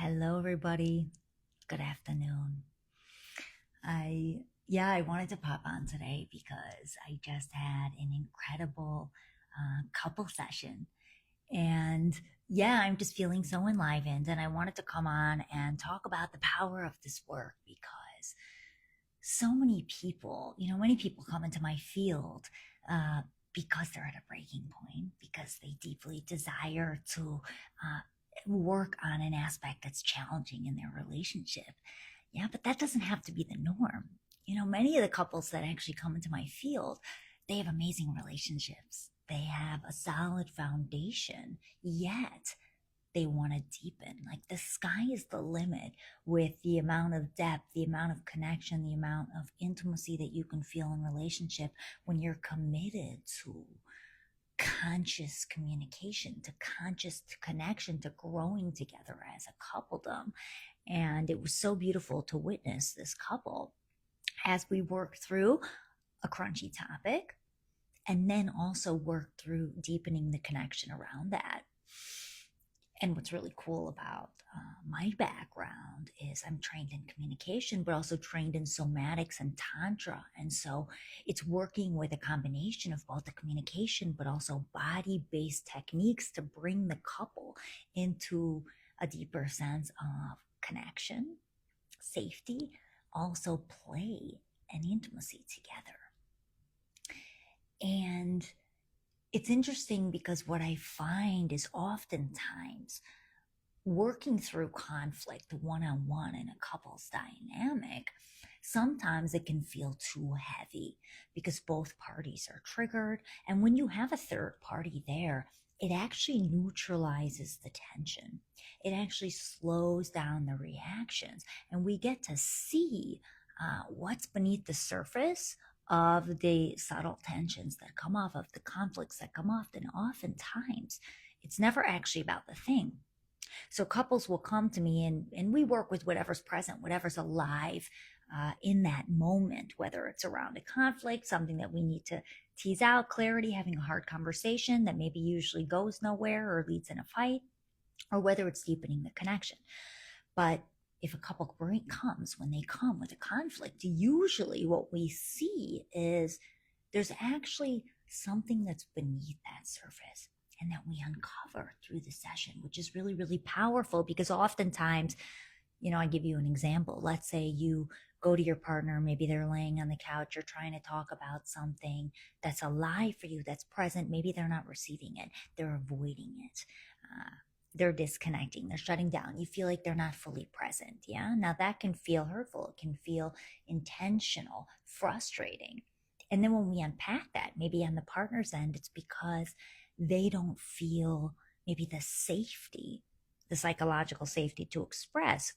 Hello, everybody. Good afternoon. I wanted to pop on today because I just had an incredible couple session, and I'm just feeling so enlivened, and I wanted to come on and talk about the power of this work because so many people, many people come into my field uh, because they're at a breaking point, because they deeply desire to uh, work on an aspect that's challenging in their relationship. Yeah, but that doesn't have to be the norm. Many of the couples that actually come into my field, they have amazing relationships. They have a solid foundation, yet they want to deepen. Like the sky is the limit with the amount of depth, the amount of connection, the amount of intimacy that you can feel in relationship when you're committed to conscious communication, to conscious connection, to growing together as a coupledom. And it was so beautiful to witness this couple as we work through a crunchy topic and then also work through deepening the connection around that. And what's really cool about my background is I'm trained in communication, but also trained in somatics and tantra. And so it's working with a combination of both the communication, but also body based techniques to bring the couple into a deeper sense of connection, safety, also play and intimacy together. And it's interesting because what I find is oftentimes working through conflict one on one in a couple's dynamic, sometimes it can feel too heavy because both parties are triggered. And when you have a third party there, it actually neutralizes the tension. It actually slows down the reactions, and we get to see what's beneath the surface of the subtle tensions that come off of the conflicts that come off. And oftentimes, it's never actually about the thing. So couples will come to me and we work with whatever's present, whatever's alive in that moment, whether it's around a conflict, something that we need to tease out, clarity, having a hard conversation that maybe usually goes nowhere or leads in a fight, or whether it's deepening the connection. But if a couple comes, when they come with a conflict, usually what we see is there's actually something that's beneath that surface and that we uncover through the session, which is really, really powerful because oftentimes, I give you an example. Let's say you go to your partner, maybe they're laying on the couch, you're trying to talk about something that's alive for you, that's present. Maybe they're not receiving it, they're avoiding it. They're disconnecting, they're shutting down. You feel like they're not fully present. Yeah. Now that can feel hurtful. It can feel intentional, frustrating. And then when we unpack that, maybe on the partner's end, it's because they don't feel maybe the safety, the psychological safety to express,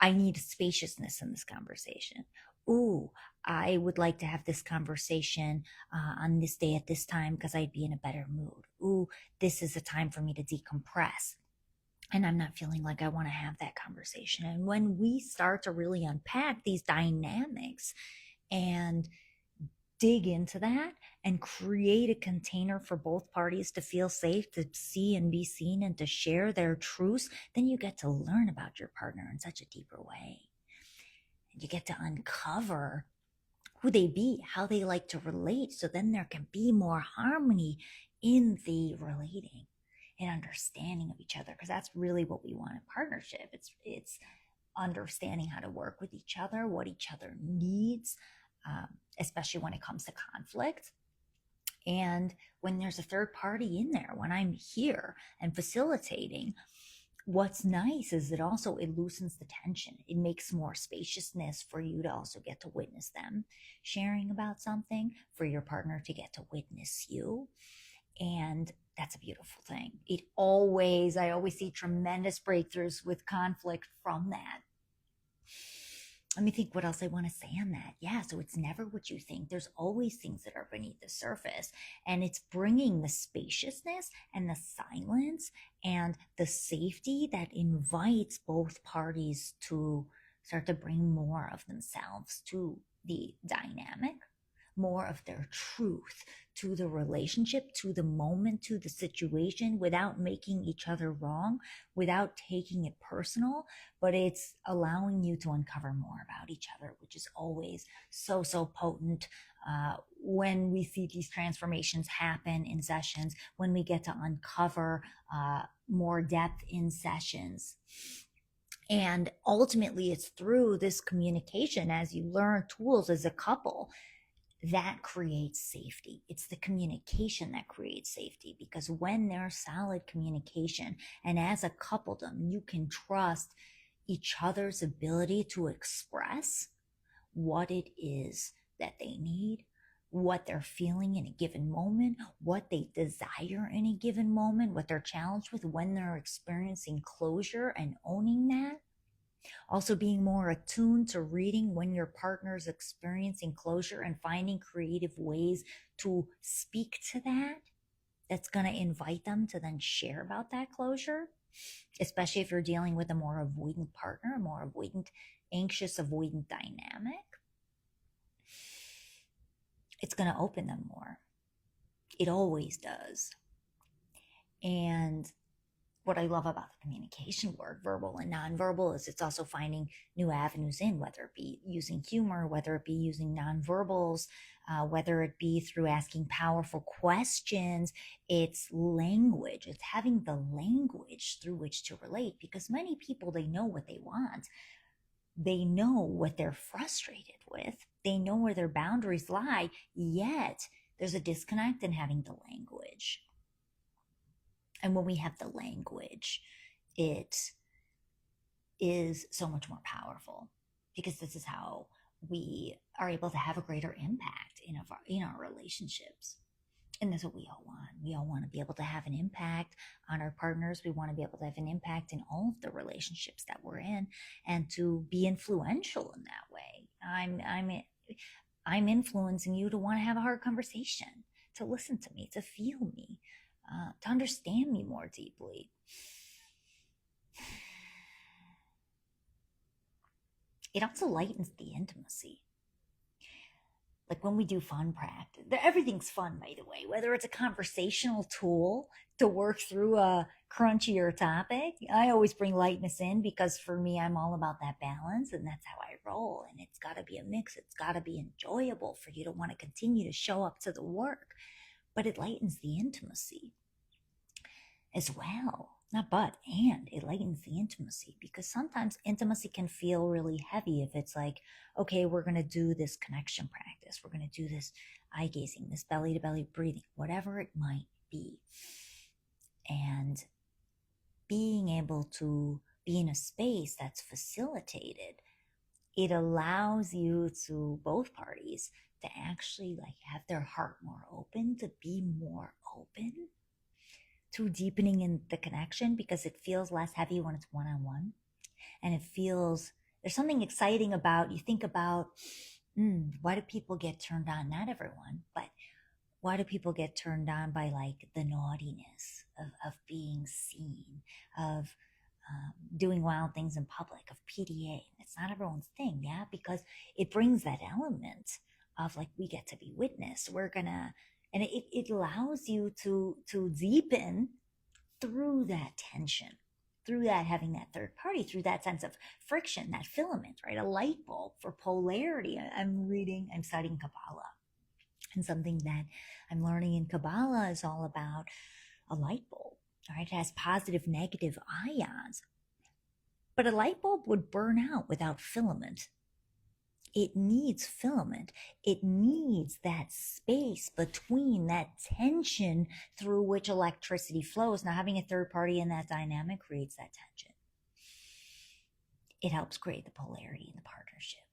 I need spaciousness in this conversation. Ooh, I would like to have this conversation on this day at this time because I'd be in a better mood. Ooh, this is a time for me to decompress. And I'm not feeling like I want to have that conversation. And when we start to really unpack these dynamics and dig into that and create a container for both parties to feel safe, to see and be seen, and to share their truths, then you get to learn about your partner in such a deeper way. And you get to uncover who they be, how they like to relate. So then there can be more harmony in the relating and understanding of each other, because that's really what we want in partnership. It's understanding how to work with each other, what each other needs, especially when it comes to conflict. And when there's a third party in there, when I'm here and facilitating, what's nice is it loosens the tension. It makes more spaciousness for you to also get to witness them sharing about something, for your partner to get to witness you. And that's a beautiful thing. I always see tremendous breakthroughs with conflict from that. Let me think what else I want to say on that. Yeah, so it's never what you think. There's always things that are beneath the surface, and it's bringing the spaciousness and the silence and the safety that invites both parties to start to bring more of themselves to the dynamic, more of their truth to the relationship, to the moment, to the situation, without making each other wrong, without taking it personal, but it's allowing you to uncover more about each other, which is always so potent. When we see these transformations happen in sessions, when we get to uncover more depth in sessions. And ultimately, it's through this communication, as you learn tools as a couple, that creates safety. It's the communication that creates safety, because when there's solid communication, and as a coupledom, you can trust each other's ability to express what it is that they need, what they're feeling in a given moment, what they desire in a given moment, what they're challenged with when they're experiencing closure, and owning that. Also being more attuned to reading when your partner's experiencing closure and finding creative ways to speak to that. That's going to invite them to then share about that closure, especially if you're dealing with a more avoidant partner, a more avoidant, anxious, avoidant dynamic. It's going to open them more. It always does. And what I love about the communication work, verbal and nonverbal, is it's also finding new avenues in, whether it be using humor, whether it be using nonverbals, whether it be through asking powerful questions. It's language. It's having the language through which to relate, because many people, they know what they want. They know what they're frustrated with. They know where their boundaries lie, yet there's a disconnect in having the language. And when we have the language, it is so much more powerful, because this is how we are able to have a greater impact in our relationships. And that's what we all want. We all want to be able to have an impact on our partners. We want to be able to have an impact in all of the relationships that we're in, and to be influential in that way. I'm influencing you to want to have a hard conversation, to listen to me, to feel me, to understand me more deeply. It also lightens the intimacy. Like when we do fun practice, everything's fun, by the way, whether it's a conversational tool to work through a crunchier topic. I always bring lightness in, because for me, I'm all about that balance, and that's how I roll. And it's got to be a mix. It's got to be enjoyable for you to want to continue to show up to the work, but it lightens the intimacy as well. Not but, and it lightens the intimacy, because sometimes intimacy can feel really heavy if it's like, okay, we're going to do this connection practice. We're going to do this eye gazing, this belly to belly breathing, whatever it might be. And being able to be in a space that's facilitated, it allows you to, both parties, to actually like have their heart more open, to be more open to deepening in the connection, because it feels less heavy when it's one-on-one. And it feels, there's something exciting about, you think about, why do people get turned on? Not everyone, but why do people get turned on by like the naughtiness of being seen, of doing wild things in public, of PDA? It's not everyone's thing, yeah? Because it brings that element of like, we get to be witnessed. And it allows you to deepen through that tension, through that having that third party, through that sense of friction, that filament, right? A light bulb for polarity. I'm studying Kabbalah, and something that I'm learning in Kabbalah is all about a light bulb, right? It has positive, negative ions, but a light bulb would burn out without filament. It needs filament. It needs that space between, that tension through which electricity flows. Now, having a third party in that dynamic creates that tension. It helps create the polarity in the partnership.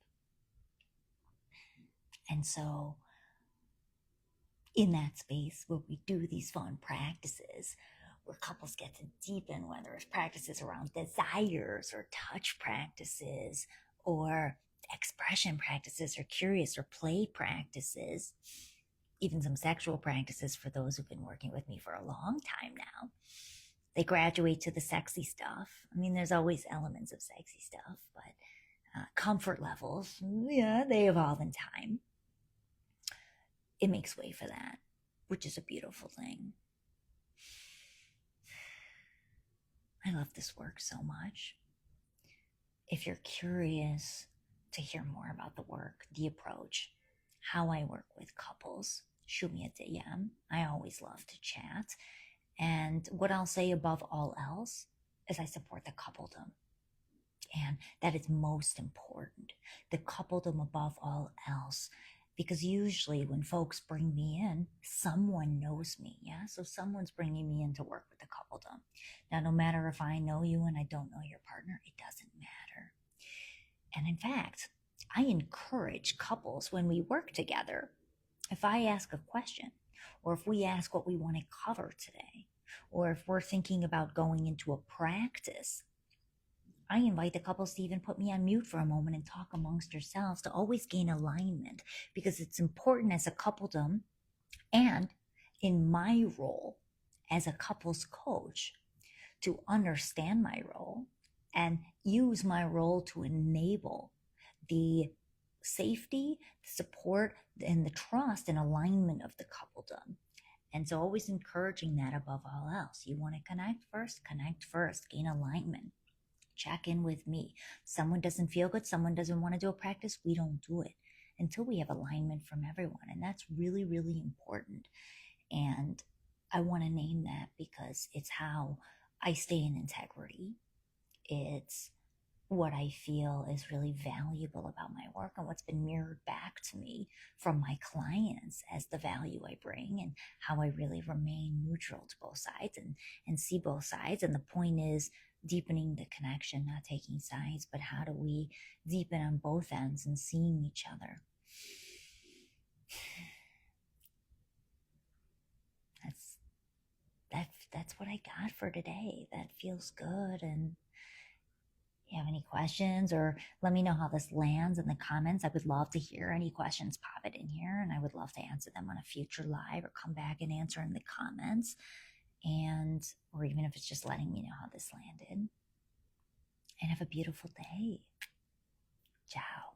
And so, in that space where we do these fun practices, where couples get to deepen, whether it's practices around desires or touch practices or expression practices or curious or play practices, even some sexual practices for those who've been working with me for a long time now. They graduate to the sexy stuff. I mean, there's always elements of sexy stuff, but comfort levels, yeah, they evolve in time. it makes way for that, which is a beautiful thing. I love this work so much. If you're curious to hear more about the work, the approach, how I work with couples, shoot me a DM. I always love to chat. And what I'll say above all else is I support the coupledom. And that is most important. The coupledom above all else. Because usually when folks bring me in, someone knows me. Yeah. So someone's bringing me in to work with the coupledom. Now, no matter if I know you and I don't know your partner, it doesn't matter. And in fact, I encourage couples when we work together, if I ask a question, or if we ask what we want to cover today, or if we're thinking about going into a practice, I invite the couples to even put me on mute for a moment and talk amongst yourselves to always gain alignment, because it's important as a coupledom and in my role as a couples coach to understand my role and use my role to enable the safety, the support, and the trust and alignment of the coupledom. And so always encouraging that above all else. You want to connect first, gain alignment. Check in with me. Someone doesn't feel good, someone doesn't want to do a practice, we don't do it until we have alignment from everyone. And that's really, really important. And I want to name that because it's how I stay in integrity. It's what I feel is really valuable about my work and what's been mirrored back to me from my clients as the value I bring, and how I really remain neutral to both sides and see both sides. And the point is deepening the connection, not taking sides, but how do we deepen on both ends and seeing each other? That's what I got for today. That feels good. And you have any questions, or let me know how this lands in the comments. I would love to hear any questions. Pop it in here and I would love to answer them on a future live, or come back and answer in the comments. And, or even if it's just letting me know how this landed. And have a beautiful day. Ciao.